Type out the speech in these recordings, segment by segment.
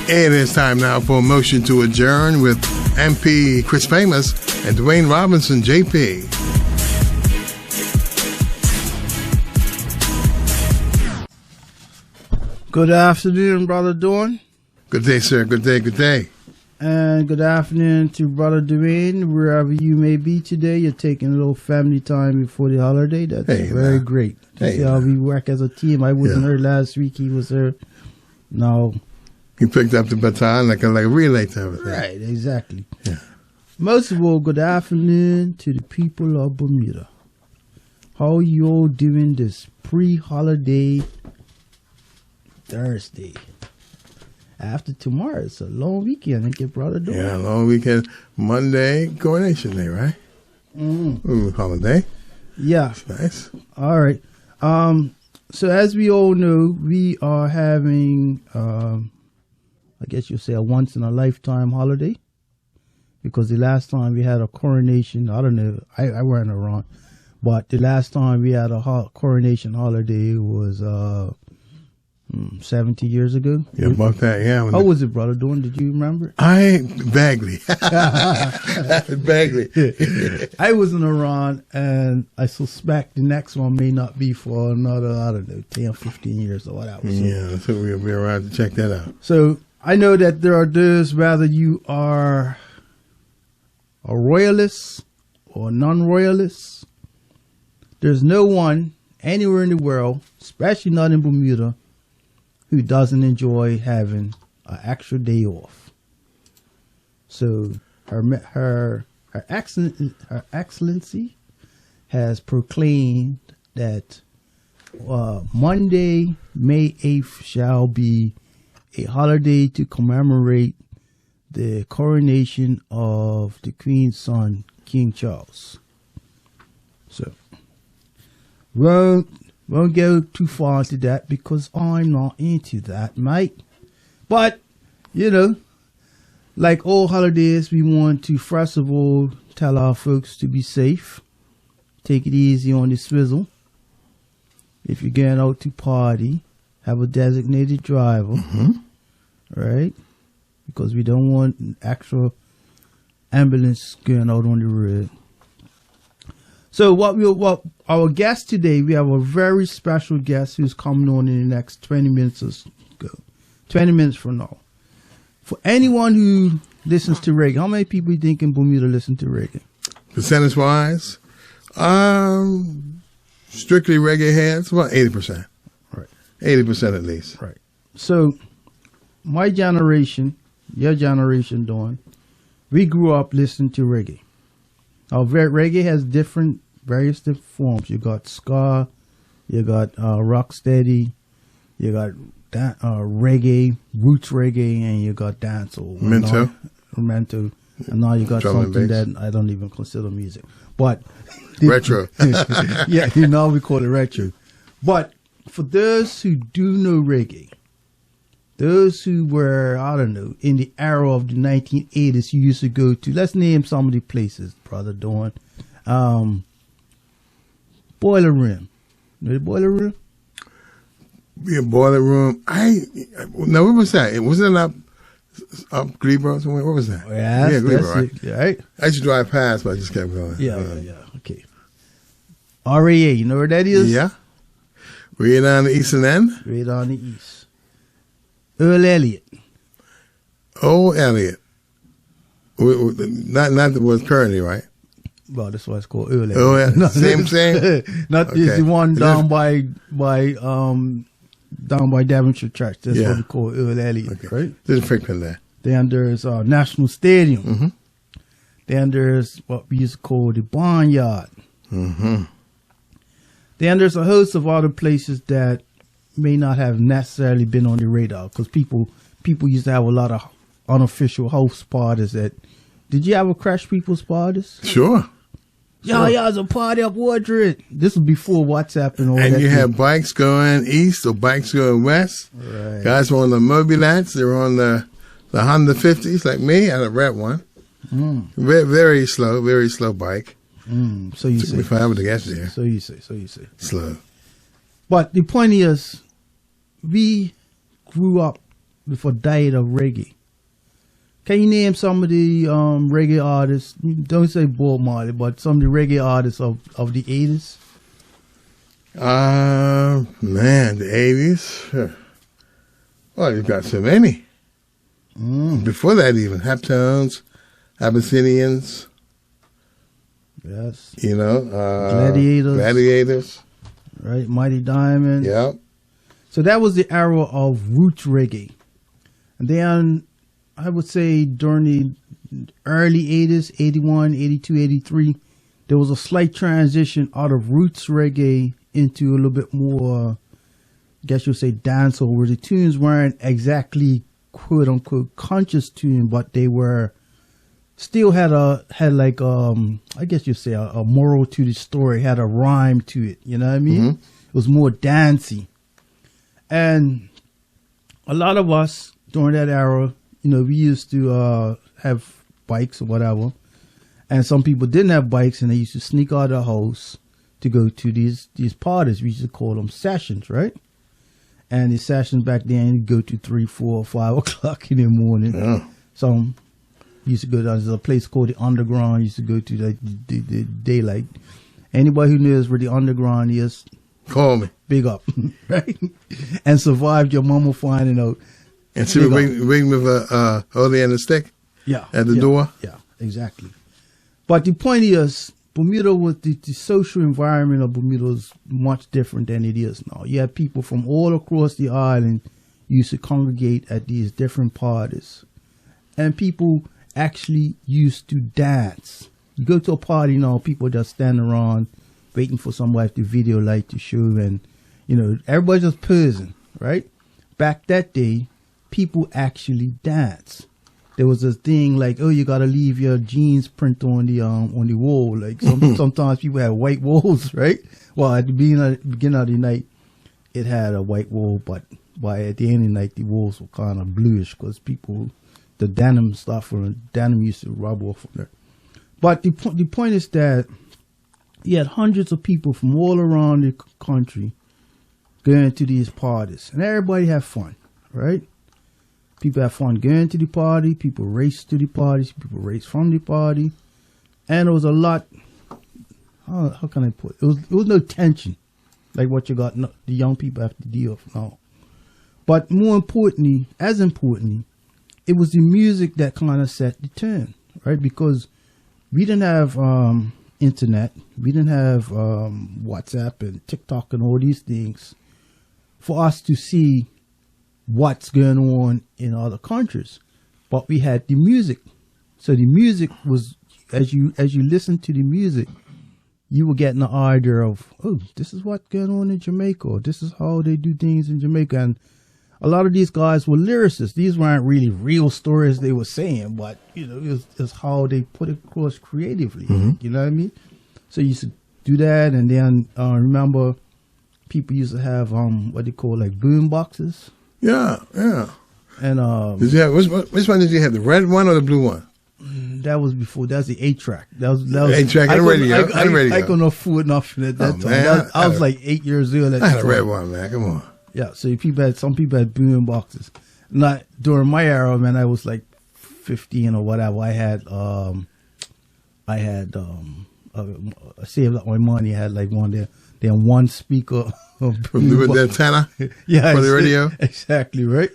It is time now for a motion to adjourn with MP Chris Famous and Dwayne Robinson, JP. Good afternoon, Brother Dawn. Good day, sir. Good day, good day. And good afternoon to Brother Dwayne, wherever you may be today. You're taking a little family time before the holiday. That's very great. See how we work as a team. I wasn't here last week. He was here. No. He picked up the baton like a relay to everything. Right, exactly. Yeah. Most of all, good afternoon to the people of Bermuda. How you all doing this pre-holiday Thursday? After tomorrow, it's a long weekend. I think Brother Dawn. Yeah, long weekend. Monday, Coronation Day, right? Holiday. Yeah. That's nice. All right. So as we all know, we are having, I guess you'll say, a once-in-a-lifetime holiday. Because the last time we had a coronation, I don't know, I weren't around, but the last time we had a coronation holiday was 70 years ago. Yeah, about that, yeah. How was it, Brother Dawn? Did you remember? Vaguely. Vaguely. I wasn't around, and I suspect the next one may not be for another, I don't know, 10 or 15 years or whatever. Yeah, so we'll be around to check that out. So I know that there are those, whether you are a royalist or non-royalist, there's no one anywhere in the world, especially not in Bermuda, who doesn't enjoy having an extra day off. So her excellency has proclaimed that Monday, May 8th shall be a holiday to commemorate the coronation of the Queen's son, King Charles. So won't go too far into that because I'm not into that, mate. But, you know, like all holidays, we want to first of all tell our folks to be safe. Take it easy on the swizzle. If you're going out to party, have a designated driver, right? Because we don't want an actual ambulance going out on the road. So what our guest today, we have a very special guest who's coming on in the next 20 minutes or so, 20 minutes from now. For anyone who listens to reggae, how many people do you think in Bermuda listen to reggae? Percentage wise, strictly reggae heads, about 80%. Right. 80% at least. Right. So my generation, your generation, Dawn, we grew up listening to reggae. Reggae has various different forms. You got ska, you got rocksteady, you got reggae, roots reggae, and you got dancehall. Mento. And now you got something that I don't even consider music. But retro. Yeah, now we call it retro. But for those who do know reggae, those who were, I don't know, in the era of the 1980s, you used to go to, let's name some of the places, Brother Dawn. Boiler Room. You know the Boiler Room? Yeah, Boiler Room. Now, where was that? Wasn't it up Glebro somewhere? Where was that? Yeah, Glebro, right? Yeah, right? I used to drive past, but I just kept going. Yeah, okay. RAA, you know where that is? Yeah. Right on the eastern end? Right on the east. Earl Elliott. Old Elliott. Not that was currently, right? Well, that's why it's called Earl Elliott. Oh, yeah. Same? Not okay. It's the one down by Devonshire Church. That's what we call Earl Elliott, right? There's a frequent there. Then there's National Stadium. Then there's what we used to call the Barnyard. Then there's a host of other places that may not have necessarily been on the radar because people used to have a lot of unofficial house parties. Did you ever crash people's parties? Sure. Yeah, there's a party up Woodred. This was before WhatsApp and all that. And you had bikes going east or bikes going west. Right. Guys were on the Mobilettes. They were on the Honda 50s like me. I had a red one. Very, very slow bike. So you Took say. me forever to get there. So you say. Slow. But the point is, we grew up before diet of reggae. Can you name some of the reggae artists? Don't say Bob Marley, but some of the reggae artists of the 80s. Man, the 80s. Well, you got so many. Before that, even Heptones, Abyssinians. Yes. You know, Gladiators. Right, Mighty Diamond. Yep. So that was the era of roots reggae. And then I would say during the early 80s, 81, 82, 83, there was a slight transition out of roots reggae into a little bit more, I guess you'll say dancehall, where the tunes weren't exactly quote unquote conscious tune, but they were still had like I guess you'd say a moral to the story, had a rhyme to it. You know what I mean? Mm-hmm. It was more dancey. And a lot of us during that era, you know, we used to have bikes or whatever. And some people didn't have bikes, and they used to sneak out of the house to go to these parties. We used to call them sessions, right? And the sessions back then, you'd go to 3, 4, 5 o'clock in the morning. Yeah. Some used to go down. There's a place called the Underground. Used to go to the daylight. Anybody who knows where the Underground is, call me. Big up, right? And survived your mama finding out. And she would ring with a holy and a stick. Yeah. At the door. Yeah, exactly. But the point is, Bermuda was the social environment of Bermuda was much different than it is now. You had people from all across the island used to congregate at these different parties, and people actually used to dance. You go to a party now, people just stand around waiting for somebody to video light to show, and you know everybody's just posing, right? Back that day, people actually dance. There was a thing like, oh, you gotta leave your jeans print on the wall. Like sometimes people had white walls, right? Well, at the beginning of the night, it had a white wall, but at the end of the night, the walls were kind of bluish because the denim stuff from denim used to rub off from there. But the point is that you had hundreds of people from all around the country going to these parties, and everybody had fun, right? People have fun going to the party. People race to the parties. People race from the party. And it was a lot, how can I put it? It was no tension like what you got the young people have to deal with now. But more importantly, it was the music that kind of set the tone, right? Because we didn't have internet. We didn't have WhatsApp and TikTok and all these things for us to see what's going on in other countries, but we had the music. So the music was, as you listen to the music, you were getting the idea of, oh, this is what's going on in Jamaica, or this is how they do things in Jamaica. And a lot of these guys were lyricists. These weren't really real stories they were saying, but you know, it was how they put it across creatively. Mm-hmm. You know what I mean? So you used to do that, and then remember, people used to have what they call like boom boxes. Yeah. And did you have which one did you have? The red one or the blue one? That was before. That was the 8-track. That was 8-track and radio. I couldn't afford nothing at that time. Man, I was like 8 years old. I had a red one, man. Come on. Yeah. So some people had boom boxes. Not during my era, man. I was like 15 or whatever. I saved up my money. I had like one speaker. With the antenna? Yeah. For the radio? Exactly, right?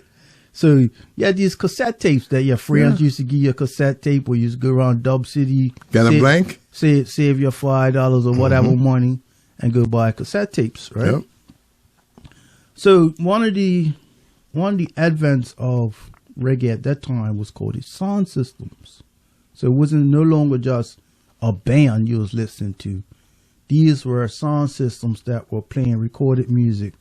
So you had these cassette tapes that your friends used to give you a cassette tape, or you used to go around Dub City. Got a blank? Save your $5 or whatever money and go buy cassette tapes, right? Yep. So one of the advents of reggae at that time was called the sound systems. So it wasn't no longer just a band you was listening to. These were sound systems that were playing recorded music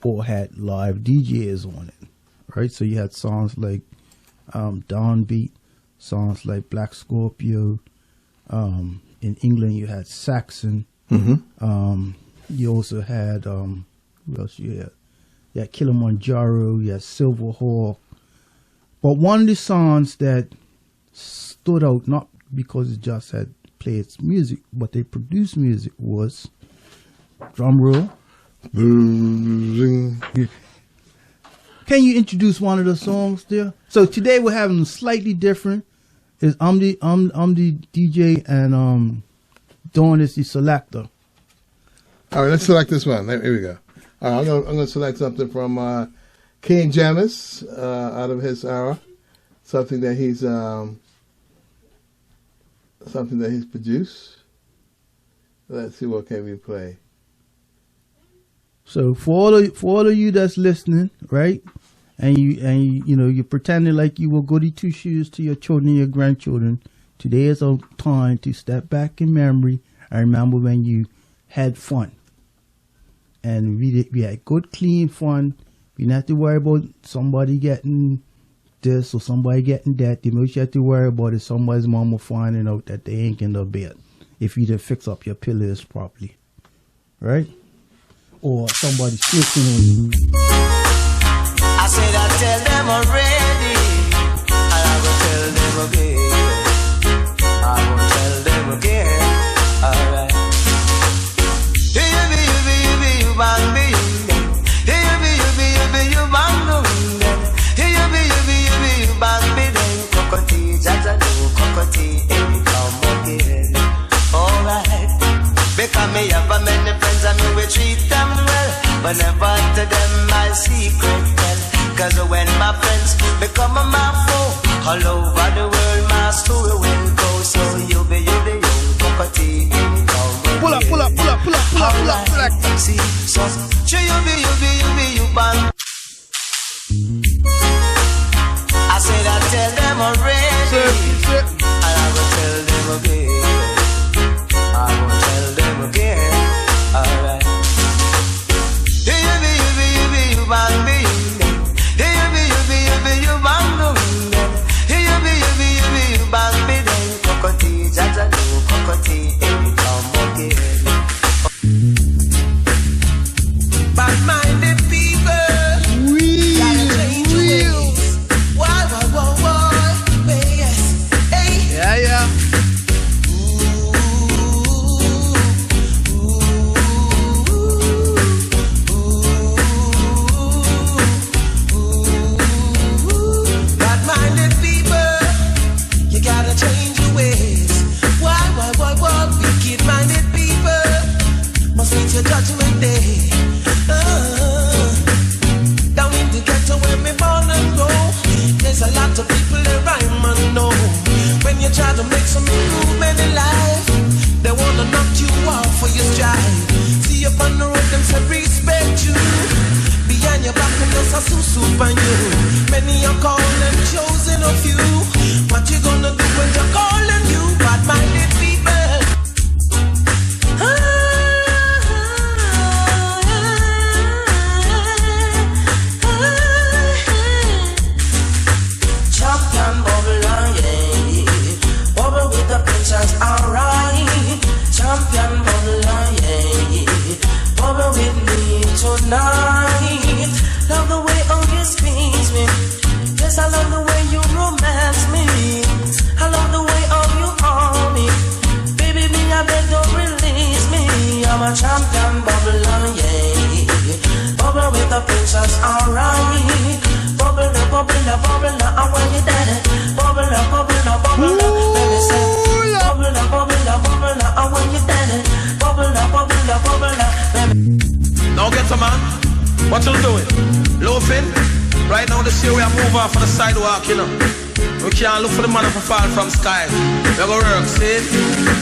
or had live DJs on it, right? So you had songs like Downbeat, songs like Black Scorpio. In England, you had Saxon. Mm-hmm. You also had, who else you had? You had Kilimanjaro, you had Silverhawk. But one of the songs that stood out, not because it just had play its music, but they produced music, was drum roll. Can you introduce one of the songs there? So today we're having a slightly different. I'm the DJ and Dawn is the selector. All right, let's select this one. Here we go. All right, I'm gonna select something from King Jammys out of his era, something that he's produced. Let's see, what can we play. So for all of you that's listening, right, and you're pretending like you will goody two shoes to your children and your grandchildren. Today is a time to step back in memory and remember when you had fun, and we had good, clean fun. We didn't have to worry about somebody getting this or somebody getting that. The most you have to worry about is somebody's mama finding out that they ain't in the bed if you didn't fix up your pillows properly, right? Or somebody sleeping on you. I said I tell them already, and I will tell them again. I will tell them again. Alright. You bang me, you bang you bang me, then cockatee, jaja do cockatee, and come again. Alright. Because me have a many friends and me will treat them well, but never to them my secret tell. Cause when my friends become my foe, all over the world my story will go. So you be young cockatee, Pull up. See, so you bang. I said I tell them already, and I will tell them again. I will tell them again. Alright. You bang me, you bang me, then cockatee, jaja do cockatee, and come again. Bad-minded people, gotta change ways. Why, yes, hey. Yeah. Bad-minded people, you gotta change your ways. Why, wicked-minded people must meet your judgment day. Down in the ghetto where me born and grow, there's a lot of people that rhyme and know. When you try to make some improvement in life, they wanna knock you off for your stride. See up on the road, them say respect you. Behind your back, and there's a soup on you. Many are calling, chosen of you. What you gonna do when you're calling you? Bad-minded people. Alright, champion bubble, yeah. Bubble with me tonight. Love the way oh you squeeze me. Yes, I love the way you romance me. I love the way oh you call me. Baby, me I beg don't release me. I'm a champion bubble, yeah. Bubble with the princess, alright. Bubble, I want you daddy. Bubble, let me say. Bubble, I want you daddy. Bubble, now get some man, what you doing? Loafing? Right now this year we are moving off on the sidewalk, you know. We can't look for the man if fall from sky. We go work, see?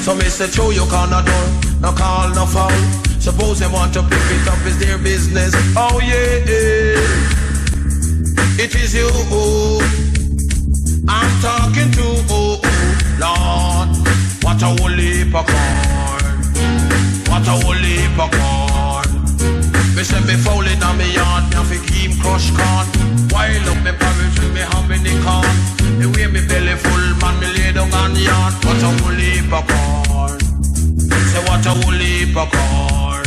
So me say, show you call no door, no call, no foul. Suppose they want to pick it up, it's their business. Oh yeah, it is you I'm talking to, Lord. What a whole heap of corn. What a whole heap of corn. Me say me fouling on me yard, me have to keep crush corn. While up me porridge with me having the corn. The way me belly full, man, me lay down on the yard. What a whole heap of corn. Say what a whole heap of corn.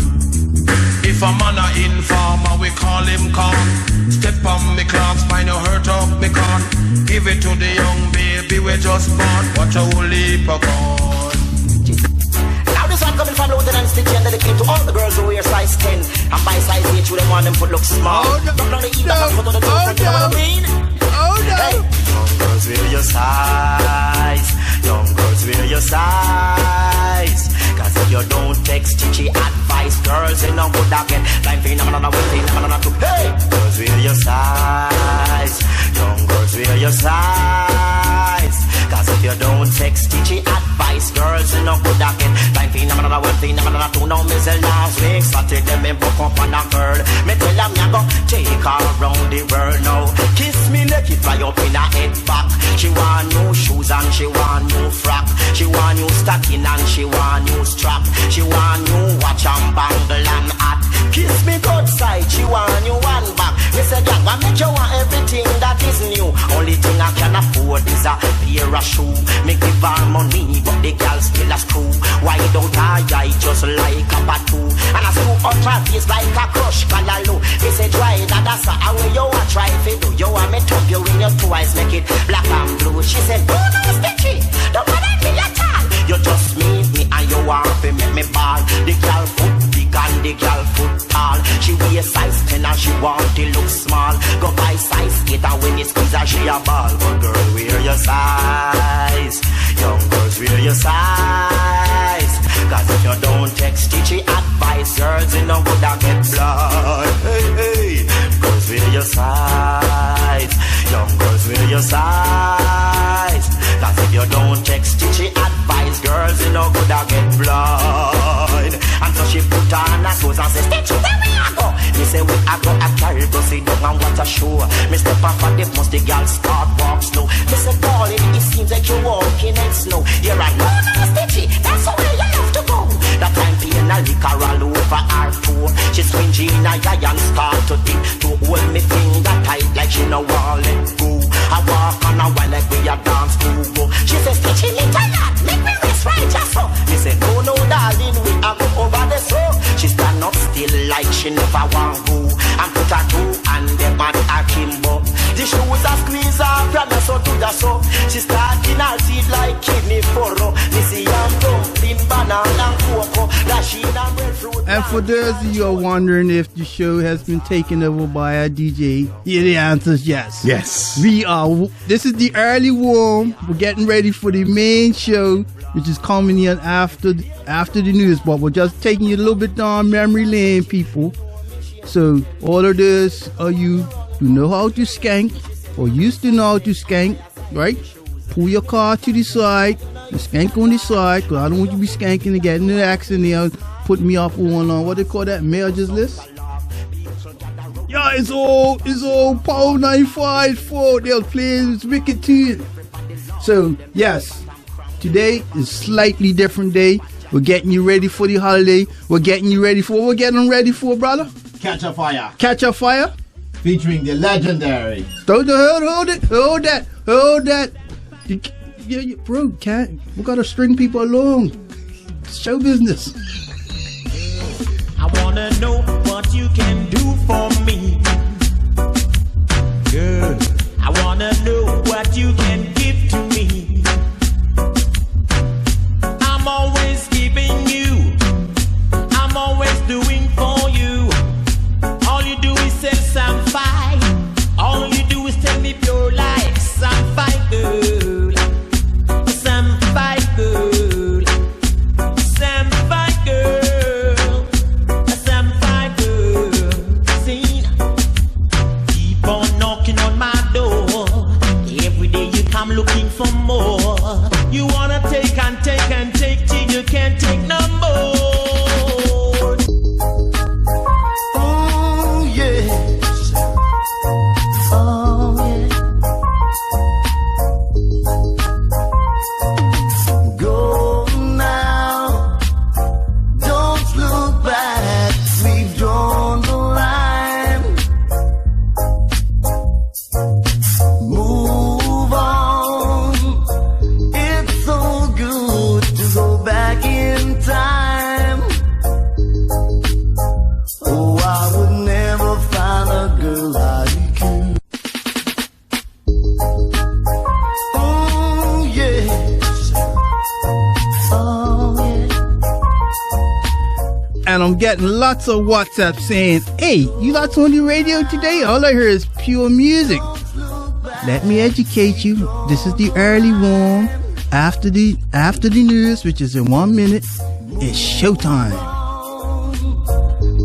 If a man a informer, we call him corn. Step on me clocks, find you hurt up me corn. Give it to the young baby we just born. What a whole heap of corn. now this one coming from loaded and sticky and dedicated to all the girls who wear size 10 and buy size 8 you them want them foot look small. Oh, no. Don't know the eat that and put on the top, you know what I mean? Oh no! Hey. Young girls wear your size. Young girls wear your size. Cause if you don't take stitchy advice, girls you know good again. Line phenomenon, one phenomenon, two. Hey! Girls wear your size. Young girls wear your size. Cause if you don't take stitchy advice, girls you know good again. Line phenomenon, one phenomenon, two. Now me say last week, Saturday me book up on a girl. Me tell them ya go take her around the world now. Kiss me neck it fly up in her head back. She want new shoes and she want new frock. She want new stocking and she want new strap. She want new watch and bangle and hat. Kiss me good side, she want new one back. Me say girl, I make you want everything that is new. Only thing I can afford is a pair of shoe. Me give her money, but the girl still a screw. Why don't I just like a tattoo? And I screw up her face like a crush callaloo. Me say try that, that's a way you a try to do. You want me to you in your twice, make it black and blue. She said, oh no, Stitchy, don't bother me at all. You just meet me and you want to make me ball. The girl foot big and the girl foot tall. She wear size 10 and she want to look small. Go buy size 8 and when you squeeze her she a ball. But girl, wear your size. Young girls, wear your size. Cause if you don't take stitchy advice, girls you know would I get blood. Hey, hey. Girls, wear your size. Young girls, wear your size. Cause if you don't take stitchy advice, girls you know good I get blind. And so she put on her clothes and say, Stitchy, where we a go? Me say we a go a carry go sit down and watch a show. Me step off at the most the girl start walk slow. Me say, darling, it seems like you're walking in snow. You're right, no, no, Stitchy, that's the way you have to go. That time paying a liquor all over her toe. She swing in a giant start to dip. To hold me finger tight like she no want let go. I walk on a while like we a dance to go. She says, Stitchy, little lad, make me rest right just so. Me say, no, no, darling, we a go over the so. She stand up still like she never want go. And put her two and them on her kimbo. The shoes are squeeze her from the so to the so. She starting her teeth like kidney furrow. Me see yam dumpling, banana and cocoa. Rasheen and breadfruit. And for those of you who are wondering if the show has been taken over by a DJ, yeah, the answer is yes. Yes. We are. This is the early warm. We're getting ready for the main show, which is coming in after the news. But we're just taking you a little bit down memory lane, people. So all of this are you who know how to skank or used to know how to skank, right? Pull your car to the side and skank on the side, because I don't want you to be skanking and getting in an accident there, put me off on what they call that, marriages list. Yeah, it's all Power 95.4. They'll play this wicked tune. So yes, today is slightly different day. We're getting you ready for the holiday. We're getting you ready for what we're getting ready for, brother? Catch a Fire. Catch a Fire? Featuring the legendary. Hold that. Yeah, bro, we gotta string people along. It's show business. I wanna know what you can do for me. Girl, I wanna know what you can give to me. I'm always giving you. I'm always doing for you. All you do is say some fight. All you do is tell me pure life. Some fight, girl. Some fight, girl. Some fight, girl. Some fight, girl. I'm getting lots of WhatsApp saying, hey, you lots on the radio today? All I hear is pure music. Let me educate you. This is the early one. After the news, which is in 1 minute, it's showtime.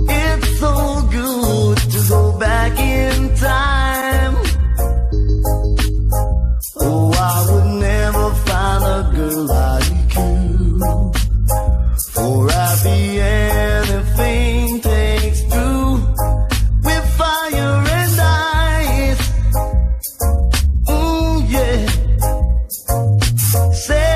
It's so good to go back in time. Oh, I would never find a girl like you. For happy anything takes two. With fire and ice. Yeah. Say